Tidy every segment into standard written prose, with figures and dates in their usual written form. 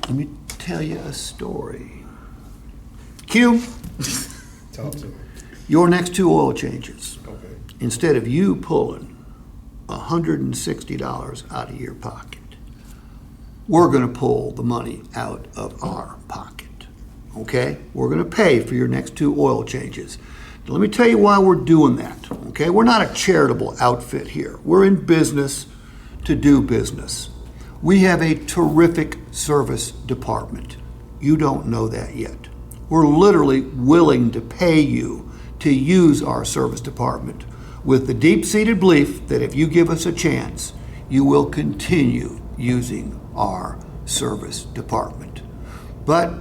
Let me tell you a story. Q, Talk to me. your next 2 oil changes, Okay. instead of you pulling $160 out of your pocket, we're going to pull the money out of our pocket. Okay? We're going to pay for your next 2 oil changes. Now, let me tell you why we're doing that. Okay? We're not a charitable outfit here. We're in business to do business. We have a terrific service department. You don't know that yet. We're literally willing to pay you to use our service department with the deep-seated belief that if you give us a chance, you will continue using our service department. But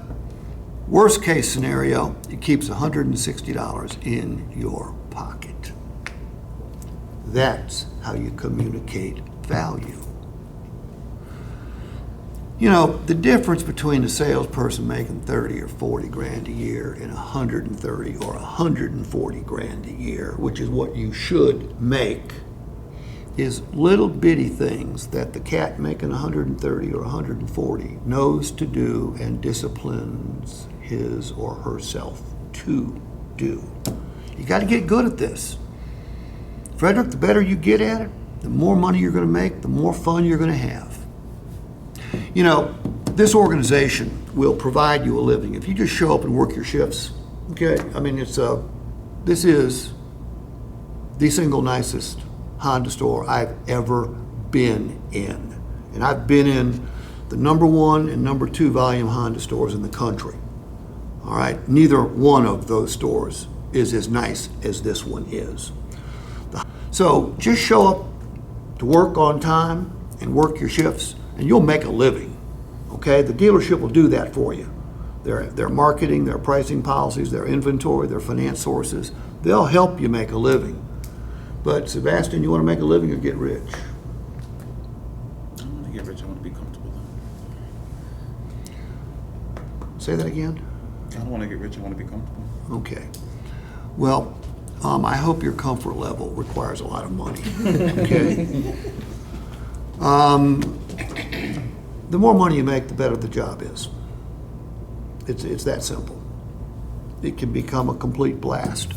worst case scenario, it keeps $160 in your pocket. That's how you communicate value. You know, the difference between a salesperson making 30 or 40 grand a year and 130 or 140 grand a year, which is what you should make, is little bitty things that the cat making 130 or 140 knows to do and disciplines his or herself to do. You got to get good at this. Frederick, the better you get at it, the more money you're going to make, the more fun you're going to have. You know, this organization will provide you a living if you just show up and work your shifts. Okay, I mean, this is the single nicest Honda store I've ever been in, and I've been in the #1 and #2 volume Honda stores in the country. All right, neither one of those stores is as nice as this one is. So just show up to work on time and work your shifts, and you'll make a living, okay? The dealership will do that for you. Their marketing, their pricing policies, their inventory, their finance sources, they'll help you make a living. But Sebastian, you want to make a living or get rich? I don't want to get rich, I want to be comfortable. Say that again? I don't want to get rich, I want to be comfortable. Okay. Well, I hope your comfort level requires a lot of money, okay? The more money you make, the better the job is. It's that simple. It can become a complete blast.